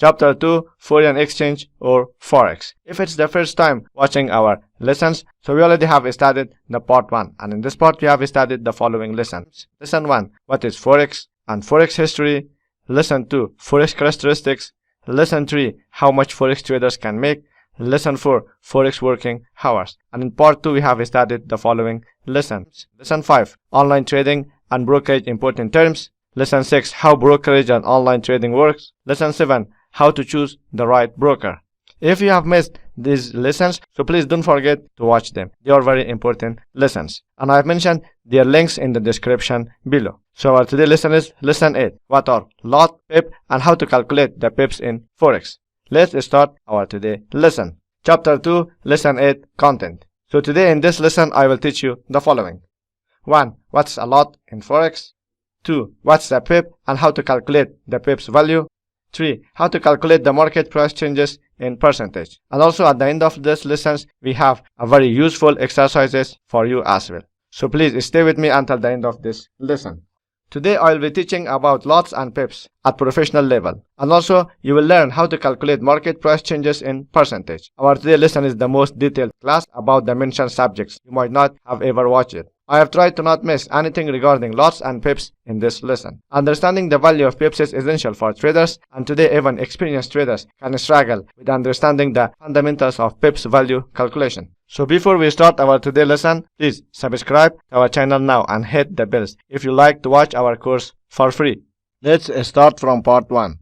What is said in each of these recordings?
Chapter 2, Foreign Exchange or Forex. If it's the first time watching our lessons, so we already have studied the part 1, and in this part we have studied the following lessons. Lesson 1, what is Forex and Forex history. Lesson 2, Forex characteristics. Lesson 3, how much Forex traders can make. Lesson 4, Forex working hours. And in part 2 we have studied the following lessons. Lesson 5, online trading and brokerage important terms. Lesson 6, how brokerage and online trading works. Lesson 7, how to choose the right broker. If you have missed these lessons, so please don't forget to watch them. They are very important lessons. And I have mentioned their links in the description below. So our today's lesson is Lesson 8. What are lot, pip, and how to calculate the pips in Forex. Let's start our today's lesson. Chapter 2, Lesson 8, Content. So today in this lesson, I will teach you the following. 1. What's a lot in Forex? 2. What's a pip and how to calculate the pip's value? 3. How to calculate the market price changes in percentage. And also at the end of this lessons, we have a very useful exercises for you as well. So please stay with me until the end of this lesson. Today I will be teaching about lots and pips at professional level. And also you will learn how to calculate market price changes in percentage. Our today's lesson is the most detailed class about the mentioned subjects. You might not have ever watched it. I have tried to not miss anything regarding lots and pips in this lesson. Understanding the value of pips is essential for traders, and today even experienced traders can struggle with understanding the fundamentals of pips value calculation. So before we start our today's lesson, please subscribe to our channel now and hit the bells if you like to watch our course for free. Let's start from part 1.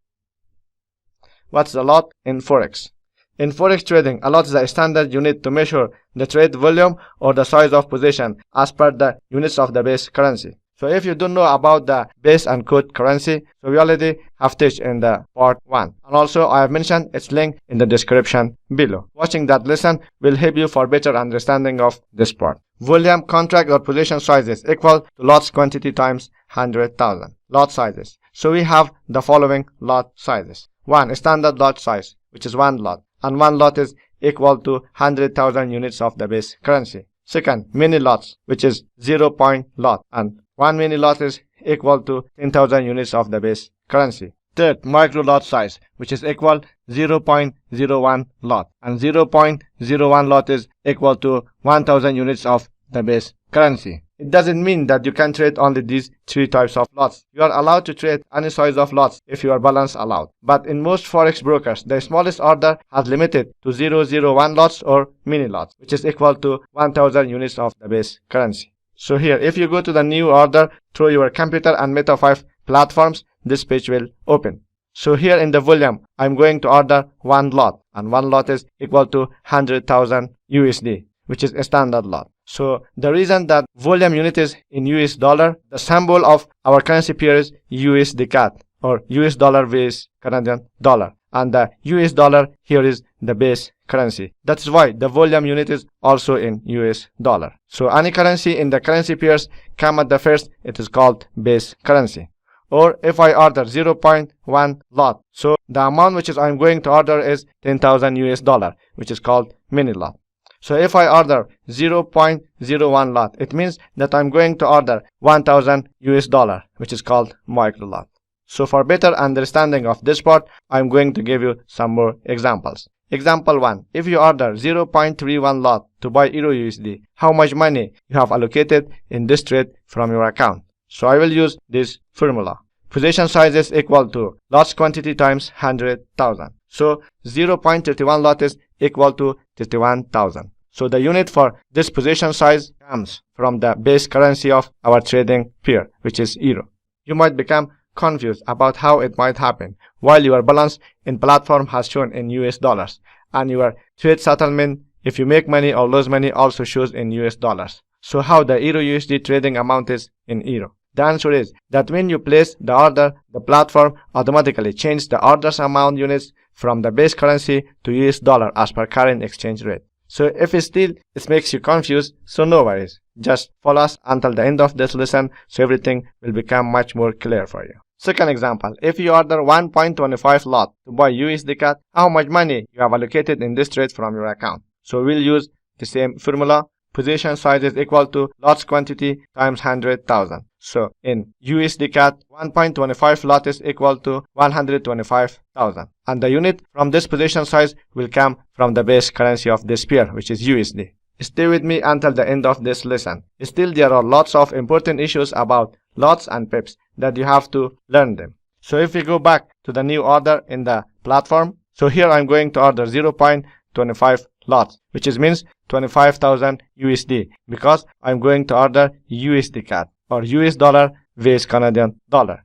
What's a lot in Forex? In Forex trading, a lot is a standard unit to measure the trade volume or the size of position as per the units of the base currency. So if you don't know about the base and code currency, so we already have taught in the part 1. And also I have mentioned its link in the description below. Watching that lesson will help you for better understanding of this part. Volume, contract or position size is equal to lots quantity times 100,000. Lot sizes. So we have the following lot sizes. 1. Standard lot size, which is 1 lot. And 1 lot is equal to 100,000 units of the base currency. Second, mini lots, which is 0. lot, and 1 mini lot is equal to 10,000 units of the base currency. Third, micro lot size, which is equal 0.01 lot, and 0.01 lot is equal to 1,000 units of the base currency. It doesn't mean that you can trade only these 3 types of lots. You are allowed to trade any size of lots if your balance allowed. But in most Forex brokers, the smallest order has limited to 001 lots or mini lots, which is equal to 1,000 units of the base currency. So here, if you go to the new order through your computer and Meta 5 platforms, this page will open. So here in the volume, I'm going to order 1 lot, and 1 lot is equal to 100,000 USD, which is a standard lot. So the reason that volume unit is in US dollar, the symbol of our currency pair is USD CAD or US dollar vs Canadian dollar. And the US dollar here is the base currency. That's why the volume unit is also in US dollar. So any currency in the currency pairs come at the first, it is called base currency. Or if I order 0.1 lot, so the amount which is I'm going to order is 10,000 US dollar, which is called mini lot. So if I order 0.01 lot, it means that I'm going to order 1,000 US dollar, which is called micro lot. So for better understanding of this part, I'm going to give you some more examples. Example 1. If you order 0.31 lot to buy Euro USD, how much money you have allocated in this trade from your account? So I will use this formula. Position size is equal to lots quantity times 100,000. So 0.31 lot is equal to 31,000. So the unit for this position size comes from the base currency of our trading pair, which is Euro. You might become confused about how it might happen while your balance in platform has shown in US dollars and your trade settlement, if you make money or lose money, also shows in US dollars. So how the Euro USD trading amount is in Euro? The answer is that when you place the order, the platform automatically changes the order's amount units from the base currency to US dollar as per current exchange rate. So if it makes you confused, so no worries. Just follow us until the end of this lesson so everything will become much more clear for you. Second example, if you order 1.25 lot to buy USD CAD, how much money you have allocated in this trade from your account? So we'll use the same formula. Position size is equal to lots quantity times 100,000. So in USD CAD, 1.25 lot is equal to 125,000. And the unit from this position size will come from the base currency of this pair, which is USD. Stay with me until the end of this lesson. Still, there are lots of important issues about lots and pips that you have to learn them. So if we go back to the new order in the platform, so here I'm going to order 0.25 lots, which means 25,000 USD, because I'm going to order USD CAD or US dollar vs Canadian dollar.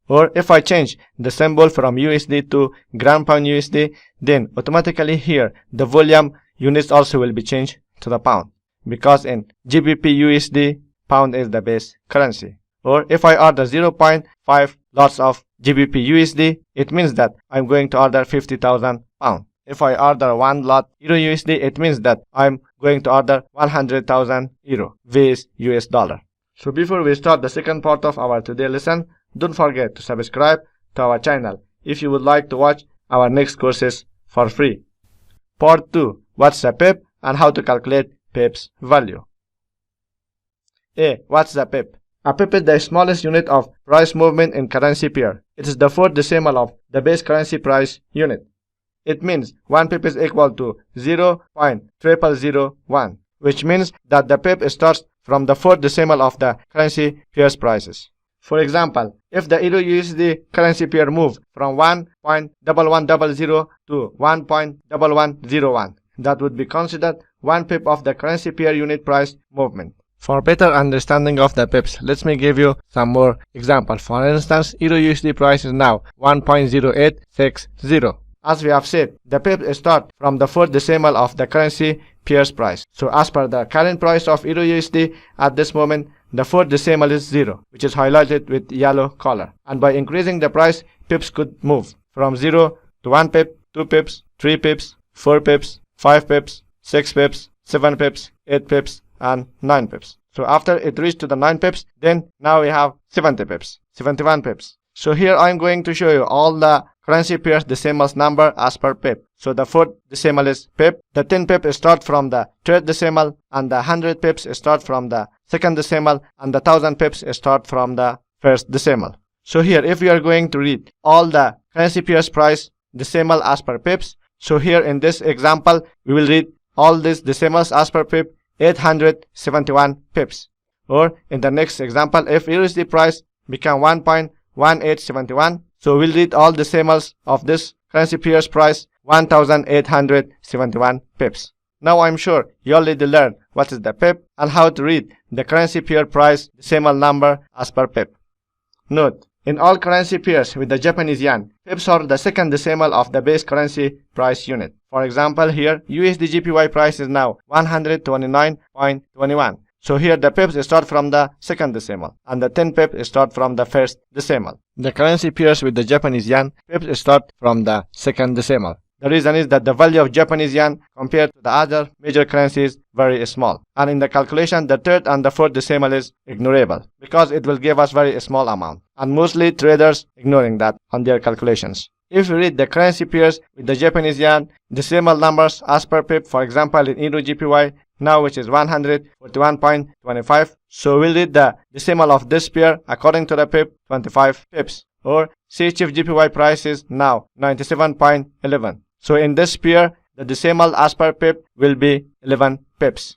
Or if I change the symbol from USD to gram pound USD, then automatically here the volume units also will be changed to the pound, because in GBP USD, pound is the base currency. Or if I order 0.5 lots of GBP USD, it means that I'm going to order 50,000 pound. If I order 1 lot Euro USD, it means that I'm going to order 100,000 Euro vs US dollar. So before we start the second part of our today lesson, don't forget to subscribe to our channel if you would like to watch our next courses for free. Part 2. What's a pip and how to calculate pip's value. A. What's the pip? A pip is the smallest unit of price movement in currency pair. It is the fourth decimal of the base currency price unit. It means 1 pip is equal to 0.0001, which means that the pip starts from the fourth decimal of the currency pair's prices. For example, if the Euro USD currency pair moves from 1.1100 to 1.1101, that would be considered 1 pip of the currency pair unit price movement. For better understanding of the pips, let me give you some more examples. For instance, Euro USD price is now 1.0860. As we have said, the pip starts from the fourth decimal of the currency pair's price. So as per the current price of Euro USD at this moment, the fourth decimal is 0, which is highlighted with yellow color. And by increasing the price, pips could move from 0 to 1 pip, 2 pips, 3 pips, 4 pips, 5 pips, 6 pips, 7 pips, 8 pips, and 9 pips. So after it reached to the 9 pips, then now we have 70 pips, 71 pips. So here I'm going to show you all the currency pairs decimals number as per pip. So the fourth decimal is pip, the 10 pip start from the third decimal, and the 100 pips start from the second decimal, and the 1000 pips start from the first decimal. So here if we are going to read all the currency pairs price decimal as per pips, so here in this example we will read all these decimals as per pip 871 pips. Or in the next example, if USD price become 1.1871, so we'll read all decimals of this currency pair's price 1871 pips. Now I'm sure you already learned what is the pip and how to read the currency pair price decimal number as per pip. Note, in all currency pairs with the Japanese yen, pips are the second decimal of the base currency price unit. For example, here USD JPY price is now 129.21. So here the pips start from the second decimal and the 10 pips start from the first decimal. The currency pairs with the Japanese yen, pips start from the second decimal. The reason is that the value of Japanese yen compared to the other major currencies is very small. And in the calculation, the third and the fourth decimal is ignorable because it will give us very small amount. And mostly traders ignoring that on their calculations. If we read the currency pairs with the Japanese yen decimal numbers as per pip, for example in Euro JPY, now which is 141.25, so we'll read the decimal of this pair according to the pip 25 pips. Or CHF JPY price is now 97.11. So in this pair, the decimal as per pip will be 11 pips.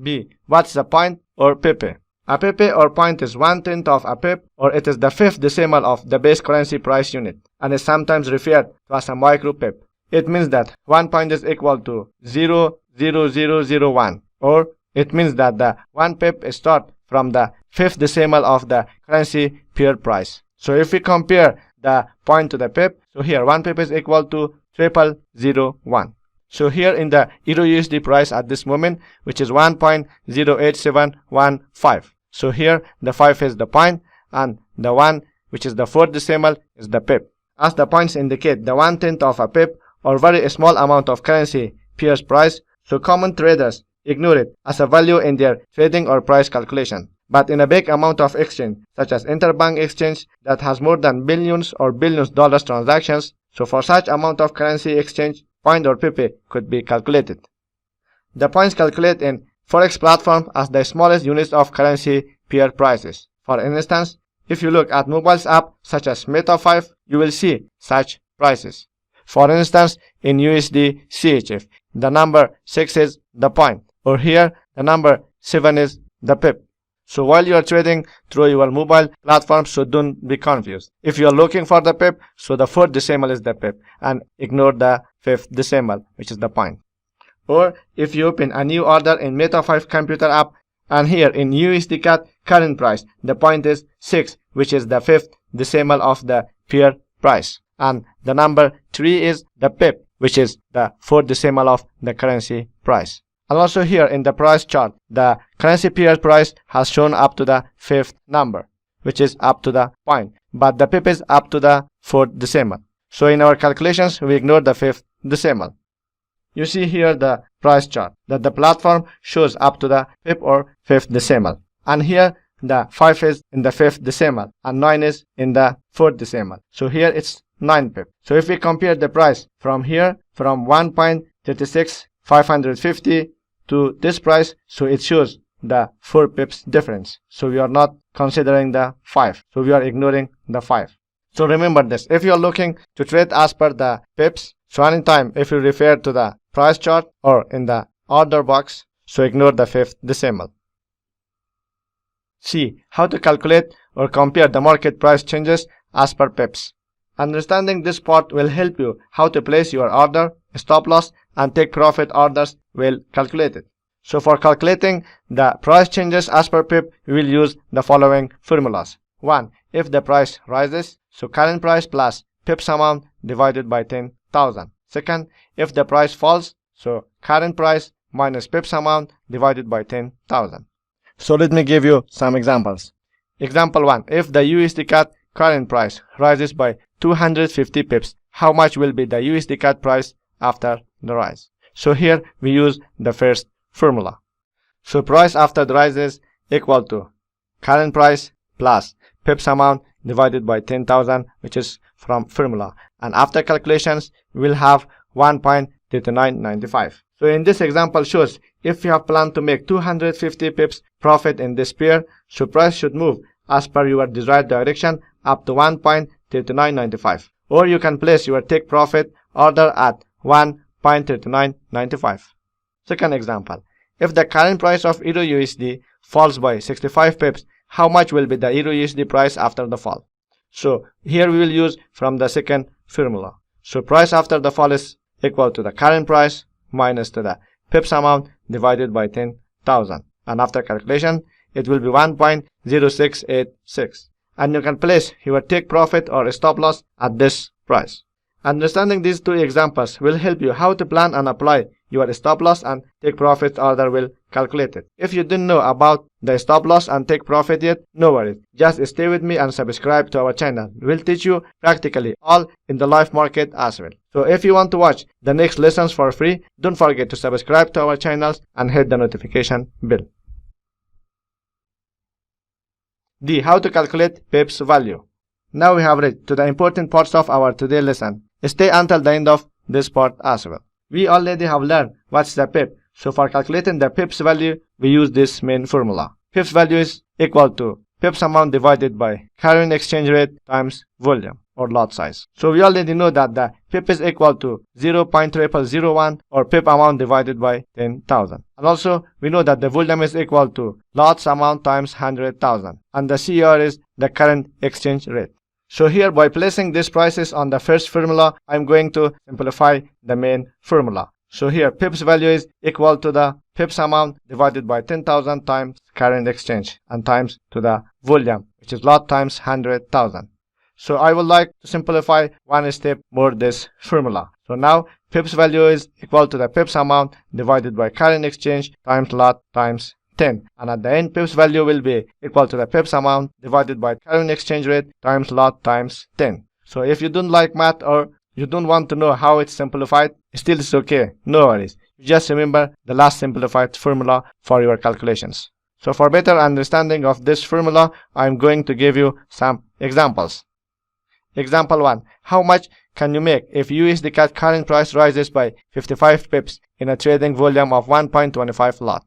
B. What's the point or pipe? A pipe or point is 1/10 of a pip, or it is the fifth decimal of the base currency price unit, and is sometimes referred to as a micro pip. It means that 1 point is equal to 0.0001, or it means that the 1 pip starts from the fifth decimal of the currency pair price. So if we compare the point to the pip, so here 1 pip is equal to 0001. So here in the Euro USD price at this moment, which is 1.08715. So here the 5 is the point and the 1, which is the fourth decimal, is the pip. As the points indicate the 1/10 of a pip or very small amount of currency pair's price, so common traders ignore it as a value in their trading or price calculation. But in a big amount of exchange, such as interbank exchange that has more than billions or billions dollars transactions, so for such amount of currency exchange, point or pipe could be calculated. The points calculated in Forex platform as the smallest units of currency pair prices. For instance, if you look at mobiles app such as Meta 5, you will see such prices. For instance, in USD CHF, the number 6 is the point, or here the number 7 is the pip. So while you are trading through your mobile platform, so don't be confused. If you are looking for the pip, so the fourth decimal is the pip, and ignore the fifth decimal, which is the point. Or if you open a new order in Meta 5 computer app, and here in USD CAD current price, the point is 6, which is the fifth decimal of the pair price, and the number 3 is the pip, which is the fourth decimal of the currency price. And also here in the price chart, the currency pair price has shown up to the fifth number, which is up to the point, but the pip is up to the fourth decimal. So in our calculations, we ignore the fifth decimal. You see here the price chart that the platform shows up to the pip or fifth decimal, and here the 5 is in the fifth decimal and 9 is in the fourth decimal. So here it's 9 pip. So if we compare the price from here, from 1.36550 to this price, so it shows the 4 pips difference. So we are not considering the 5. So we are ignoring the 5. So remember this, if you are looking to trade as per the pips, so anytime if you refer to the price chart or in the order box, so ignore the fifth decimal. See how to calculate or compare the market price changes as per pips. Understanding this part will help you how to place your order, stop loss, and take profit orders well calculated. So for calculating the price changes as per pip, we will use the following formulas. 1. If the price rises, so current price plus pips amount divided by 10,000. Second, if the price falls, so current price minus pips amount divided by 10,000. So let me give you some examples. Example 1. If the USD CAD current price rises by 250 pips, how much will be the USD CAD price after the rise? So here we use the first formula. So price after the rise is equal to current price plus pips amount divided by 10,000, which is from formula. And after calculations, we will have 1.3995. So in this example shows if you have planned to make 250 pips profit in this pair, so price should move as per your desired direction up to 1.3995. Or you can place your take profit order at 1.3995. Second example, if the current price of Euro USD falls by 65 pips, how much will be the Euro USD price after the fall? So here we will use from the second formula. So price after the fall is equal to the current price minus to the pips amount divided by 10,000. And after calculation, it will be 1.0686. And you can place your take profit or stop loss at this price. Understanding these two examples will help you how to plan and apply your stop loss and take profit order well calculated. If you didn't know about the stop loss and take profit yet, no worries. Just stay with me and subscribe to our channel. We'll teach you practically all in the live market as well. So if you want to watch the next lessons for free, don't forget to subscribe to our channels and hit the notification bell. D. How to calculate pips value. Now we have reached to the important parts of our today lesson. Stay until the end of this part as well. We already have learned what's the pip. So for calculating the pips value, we use this main formula. Pips value is equal to pips amount divided by current exchange rate times volume or lot size. So we already know that the pip is equal to 0.0001 or pip amount divided by 10,000. And also we know that the volume is equal to lots amount times 100,000. And the CR is the current exchange rate. So here by placing these prices on the first formula, I'm going to simplify the main formula. So here pips value is equal to the pips amount divided by 10,000 times current exchange and times to the volume, which is lot times 100,000. So I would like to simplify one step more this formula. So now pips value is equal to the pips amount divided by current exchange times lot times 10, and at the end pips value will be equal to the pips amount divided by current exchange rate times lot times 10. So if you don't like math or you don't want to know how it's simplified, still it's okay, no worries. You just remember the last simplified formula for your calculations. So for better understanding of this formula, I'm going to give you some examples. Example 1. How much can you make if USD CAD current price rises by 55 pips in a trading volume of 1.25 lot?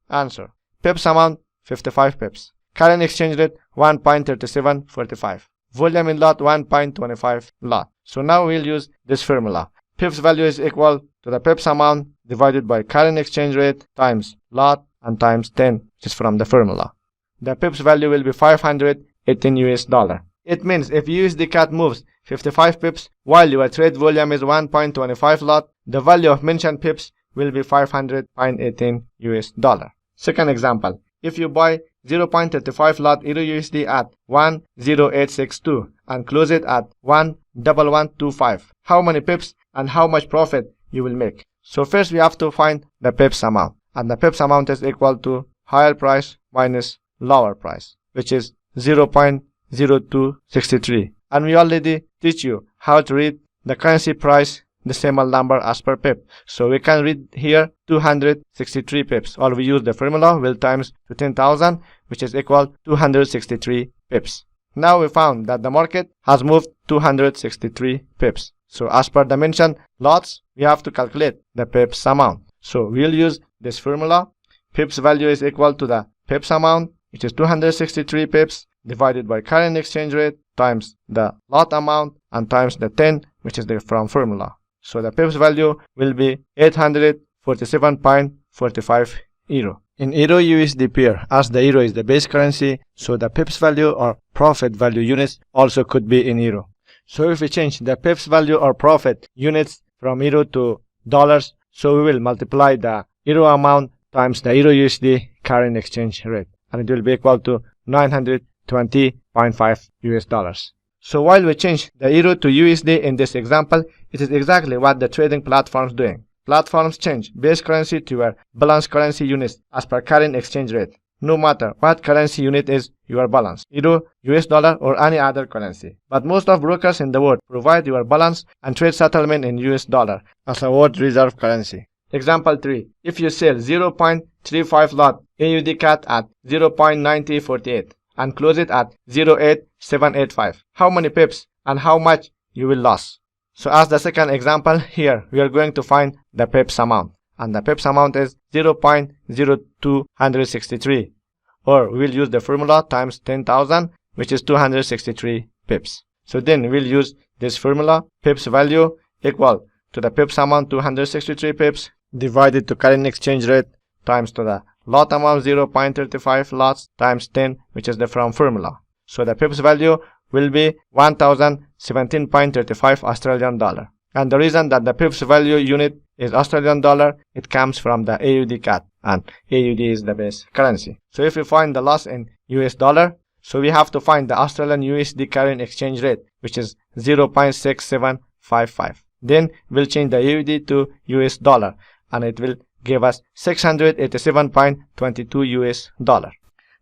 Answer. Pips amount 55 pips. Current exchange rate 1.3745. Volume in lot 1.25 lot. So now we'll use this formula. Pips value is equal to the pips amount divided by current exchange rate times lot and times 10, which is from the formula. The pips value will be 518 US dollar. It means if USD CAD moves 55 pips while your trade volume is 1.25 lot, the value of mentioned pips will be 518 US dollar. Second example, if you buy 0.35 lot Euro USD at 10862 and close it at 11125, how many pips and how much profit you will make? So first we have to find the pips amount, and the pips amount is equal to higher price minus lower price, which is 0.0263. And we already teach you how to read the currency price decimal number as per pip. So we can read here 263 pips, or we use the formula will times to 10,000, which is equal 263 pips. Now we found that the market has moved 263 pips. So as per the mentioned lots, we have to calculate the pips amount. So we'll use this formula. Pips value is equal to the pips amount, which is 263 pips divided by current exchange rate times the lot amount and times the 10, which is the from formula. So the pips value will be 847.45 euro. In Euro USD pair, as the euro is the base currency, so the pips value or profit value units also could be in euro. So if we change the pips value or profit units from euro to dollars, so we will multiply the euro amount times the Euro USD current exchange rate, and it will be equal to 920.5 US dollars. So while we change the euro to USD in this example, it is exactly what the trading platforms doing. Platforms change base currency to your balance currency units as per current exchange rate, no matter what currency unit is your balance, euro, US dollar or any other currency. But most of brokers in the world provide your balance and trade settlement in US dollar as a world reserve currency. Example 3. If you sell 0.35 lot AUD CAD at 0.9048 and close it at 0.8785, how many pips and how much you will lose? So as the second example, here we are going to find the pips amount, and the pips amount is 0.0263, or we'll use the formula times 10,000, which is 263 pips. So then we'll use this formula, pips value equal to the pips amount 263 pips divided to current exchange rate times to the lot amount 0.35 lots times 10, which is the from formula. So the pips value will be 1017.35 Australian dollar. And the reason that the pips value unit is Australian dollar, it comes from the AUD CAD, and AUD is the base currency. So if we find the loss in US dollar, so we have to find the Australian USD current exchange rate, which is 0.6755. Then we'll change the AUD to US dollar, and it will give us 687.22 US dollar.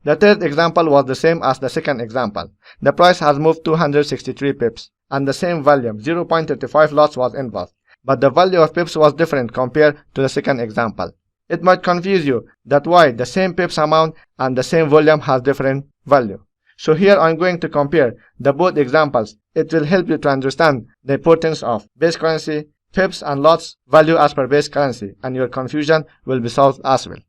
The third example was the same as the second example. The price has moved 263 pips, and the same volume 0.35 lots was involved, but the value of pips was different compared to the second example. It might confuse you that why the same pips amount and the same volume has different value. So here I'm going to compare the both examples. It will help you to understand the importance of base currency, pips and lots value as per base currency, and your confusion will be solved as well.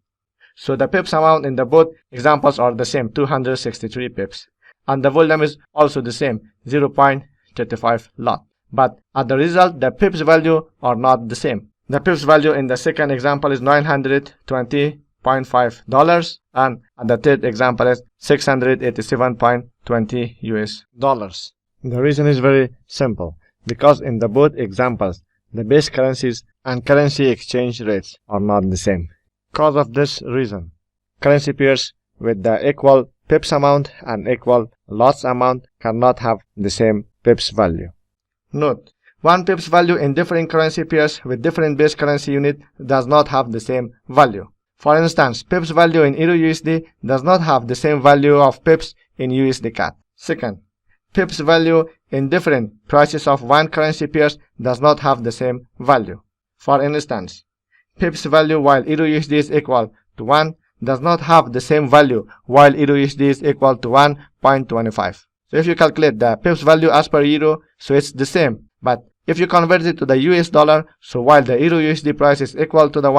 So the pips amount in the both examples are the same, 263 pips, and the volume is also the same, 0.35 lot. But at the result, the pips value are not the same. The pips value in the second example is $920.5, and at the third example is 687.20 US dollars. The reason is very simple, because in the both examples, the base currencies and currency exchange rates are not the same. Because of this reason, currency pairs with the equal pips amount and equal lots amount cannot have the same pips value. Note, one pips value in different currency pairs with different base currency unit does not have the same value. For instance, pips value in Euro USD does not have the same value of pips in USD CAD. Second, pips value in different prices of one currency pairs does not have the same value. For instance, pips value while Euro USD is equal to 1 does not have the same value while Euro USD is equal to 1.25. So if you calculate the pips value as per euro, so it's the same. But if you convert it to the US dollar, so while the Euro USD price is equal to the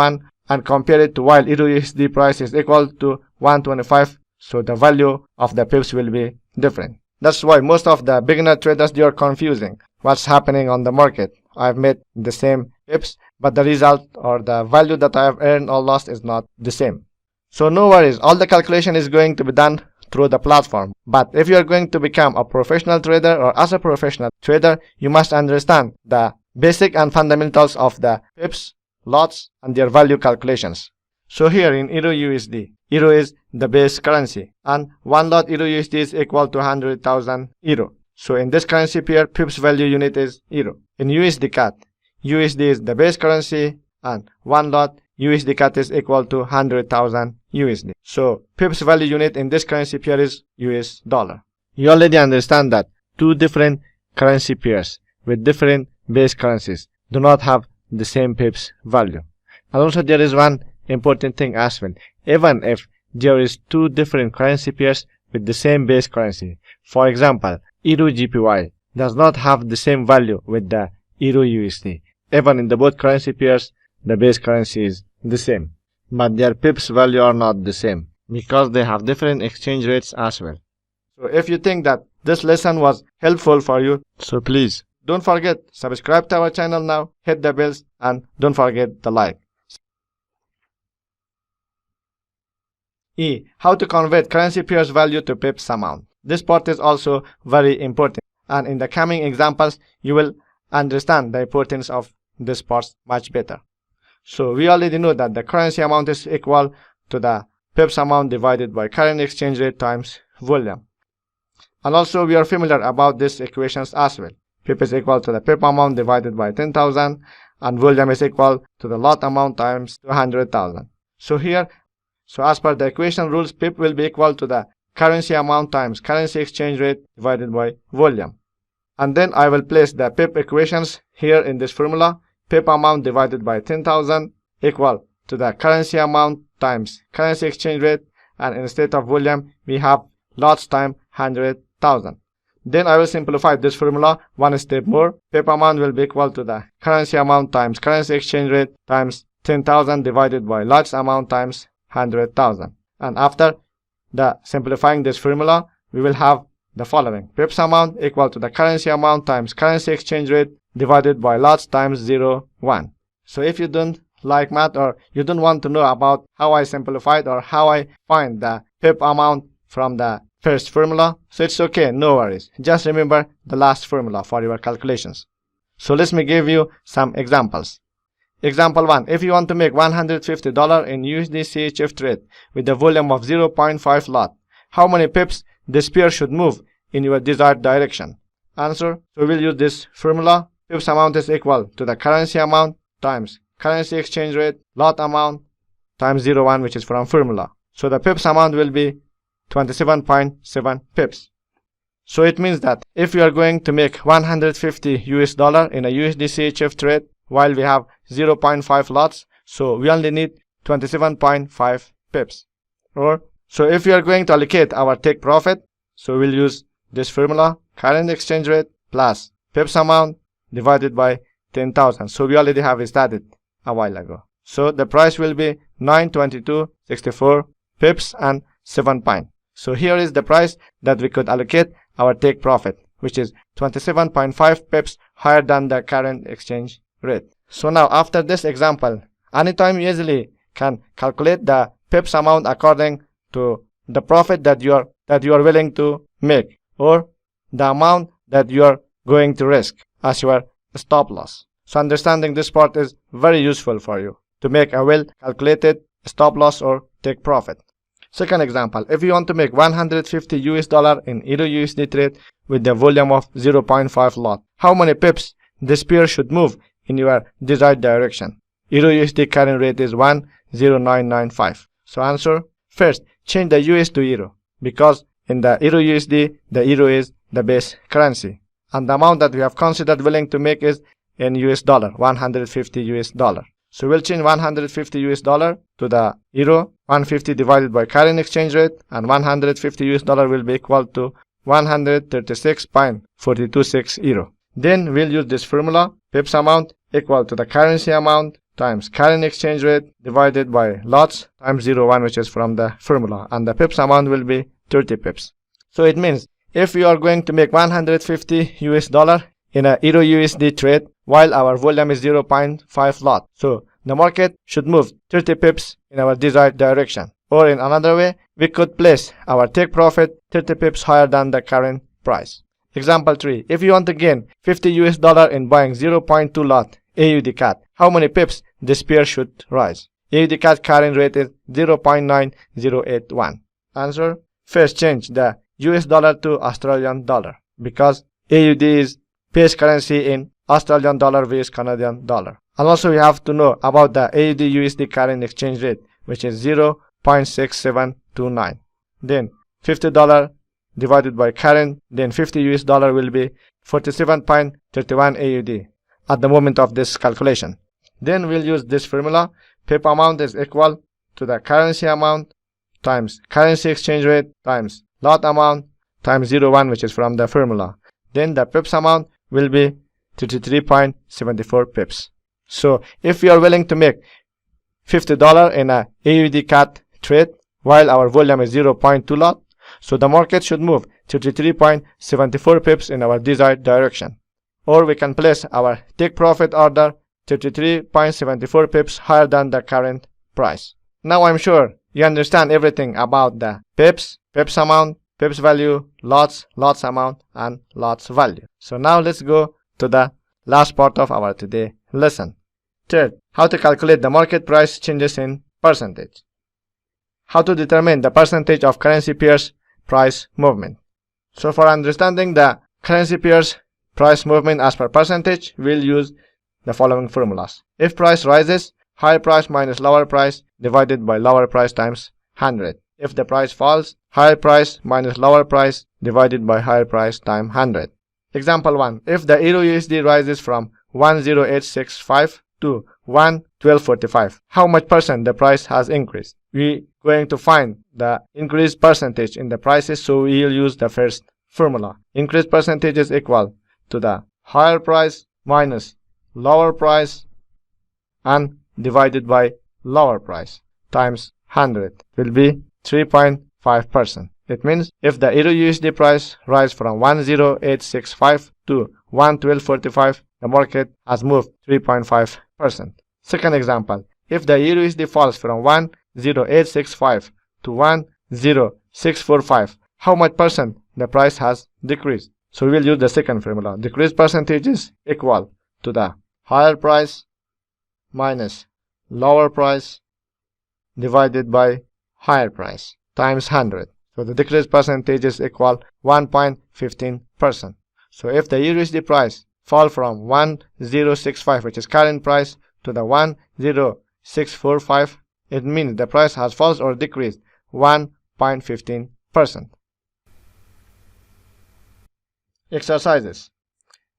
and compare it to while Euro USD price is equal to 125, so the value of the pips will be different. That's why most of the beginner traders, they are confusing what's happening on the market. I've made the same pips, but the result or the value that I have earned or lost is not the same. So no worries, all the calculation is going to be done through the platform. But if you are going to become a professional trader, or as a professional trader, you must understand the basic and fundamentals of the pips, lots, and their value calculations. So here in Euro USD, Euro is the base currency, and 1 lot Euro USD is equal to 100,000 Euro. So in this currency pair, pips value unit is Euro. In USD CAD, USD is the base currency, and 1 lot USD CAD is equal to 100,000 USD. So pips value unit in this currency pair is US dollar. You already understand that two different currency pairs with different base currencies do not have the same pips value. And also there is one important thing as well. Even if there is two different currency pairs with the same base currency, for example, Euro GPY does not have the same value with the Euro USD. Even in the both currency pairs, the base currency is the same, but their pips value are not the same because they have different exchange rates as well. So if you think that this lesson was helpful for you, so please don't forget subscribe to our channel now, hit the bells, and don't forget the like. How to convert currency pairs value to pips amount. This part is also very important, and in the coming examples you will understand the importance of this part much better. So we already know that the currency amount is equal to the pips amount divided by current exchange rate times volume. And also we are familiar about these equations as well. Pip is equal to the pip amount divided by 10,000, and volume is equal to the lot amount times 200,000. So as per the equation rules, pip will be equal to the currency amount times currency exchange rate divided by volume. And then I will place the pip equations here in this formula. Pip amount divided by 10,000 equal to the currency amount times currency exchange rate, and instead of volume we have lots times 100,000. Then I will simplify this formula one step more. Pip amount will be equal to the currency amount times currency exchange rate times 10,000 divided by lots amount times 100,000. And after the simplifying this formula, we will have the following: pips amount equal to the currency amount times currency exchange rate divided by lots times 0, 1. So if you don't like math, or you don't want to know about how I simplified or how I find the pip amount from the first formula, so it's okay, no worries. Just remember the last formula for your calculations. So let me give you some examples. Example 1. If you want to make $150 in USD CHF trade with a volume of 0.5 lot, how many pips this pair should move in your desired direction? Answer: so we'll use this formula. Pips amount is equal to the currency amount times currency exchange rate lot amount times 0.1, which is from formula. So the pips amount will be 27.7 pips. So it means that if you are going to make $150 in a USD CHF trade while we have 0.5 lots, so we only need 27.5 pips. Or so if you are going to allocate our take profit, so we'll use this formula: current exchange rate plus pips amount divided by 10,000. So we already have started a while ago. So the price will be 922.64 pips and 7 pine. So here is the price that we could allocate our take profit, which is 27.5 pips higher than the current exchange rate. So now after this example, anytime you easily can calculate the pips amount according to the profit that you are willing to make, or the amount that you are going to risk as your stop loss. So understanding this part is very useful for you to make a well calculated stop loss or take profit. Second example, if you want to make $150 in Euro USD trade with the volume of 0.5 lot, how many pips this pair should move in your desired direction? Euro USD current rate is 1.0995. So answer: first, change the US to Euro, because in the Euro USD, the Euro is the base currency, and the amount that we have considered willing to make is in US dollar, $150. So we'll change $150 to the Euro. 150 divided by current exchange rate, and $150 will be equal to 136.426 Euro. Then we'll use this formula: pips amount equal to the currency amount times current exchange rate divided by lots times 0.1, which is from the formula, and the pips amount will be 30 pips. So it means if we are going to make 150 US dollar in a Euro USD trade while our volume is 0.5 lot, so the market should move 30 pips in our desired direction. Or in another way, we could place our take profit 30 pips higher than the current price. Example 3. If you want to gain 50 US dollar in buying 0.2 lot AUD CAD, how many pips this pair should rise? AUD CAD current rate is 0.9081. Answer. First, change the US dollar to Australian dollar because AUD is base currency in Australian dollar vs Canadian dollar. And also we have to know about the AUD USD current exchange rate, which is 0.6729. Then $50 divided by current, then 50 US dollar will be 47.31 AUD at the moment of this calculation. Then we'll use this formula. Pip amount is equal to the currency amount times currency exchange rate times lot amount times 0.1, which is from the formula. Then the pips amount will be 33.74 pips. So if we are willing to make $50 in a AUD CAD trade while our volume is 0.2 lot, so the market should move 33.74 pips in our desired direction. Or we can place our take profit order 33.74 pips higher than the current price. Now I'm sure you understand everything about the pips, pips amount, pips value, lots, lots amount, and lots value. So now let's go to the last part of our today lesson. Third, how to calculate the market price changes in percentage. How to determine the percentage of currency pairs price movement. So for understanding the currency pairs price movement as per percentage, we'll use the following formulas. If price rises, higher price minus lower price divided by lower price times 100. If the price falls, higher price minus lower price divided by higher price times 100. Example 1. If the Euro USD rises from 10865 to 11245, how much percent the price has increased? We're going to find the increased percentage in the prices, so we'll use the first formula. Increased percentage is equal to the higher price minus lower price and divided by lower price times 100 will be 3.5%. It means if the Euro USD price rise from 10865 to 11245, the market has moved 3.5%. Second example, if the Euro USD falls from 10865 to 10645, how much percent the price has decreased? So we will use the second formula. Decreased percentage is equal to the higher price minus lower price divided by higher price times 100. So the decreased percentage is equal 1.15%. So if the USD price fall from 1065, which is current price, to the 10645, it means the price has fallen or decreased 1.15%. Exercises.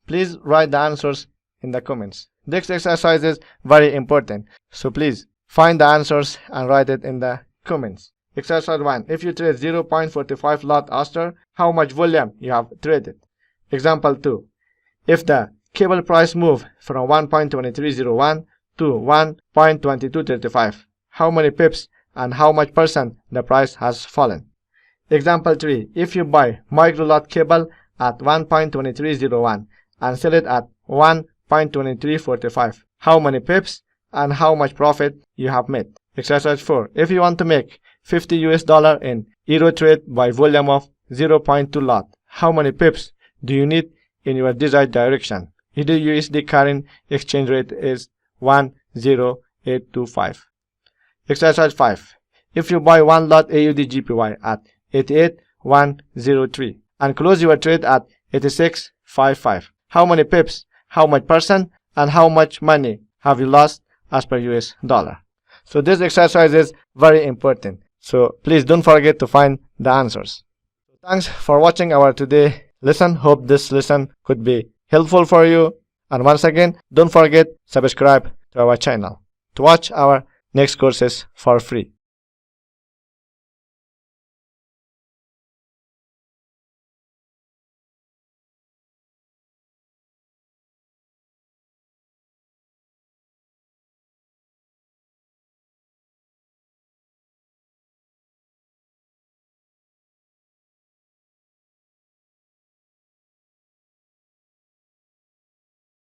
Please write the answers in the comments. This exercise is very important, so please find the answers and write it in the comments. Exercise 1. If you trade 0.45 lot Auster, how much volume you have traded? Example 2. If the cable price move from 1.2301 to 1.2235, how many pips and how much percent the price has fallen? Example 3. If you buy micro lot cable at 1.2301 and sell it at 1.2345, how many pips and how much profit you have made? Exercise 4. If you want to make 50 US dollar in Euro trade by volume of 0.2 lot, how many pips do you need in your desired direction? Euro USD current exchange rate is 10825. Exercise 5. If you buy 1 lot AUD GPY at 88,103 and close your trade at 86.55, how many pips, how much percent, and how much money have you lost as per US dollar? So this exercise is very important. So please don't forget to find the answers. Thanks for watching our today lesson. Hope this lesson could be helpful for you. And once again, don't forget subscribe to our channel to watch our next courses for free.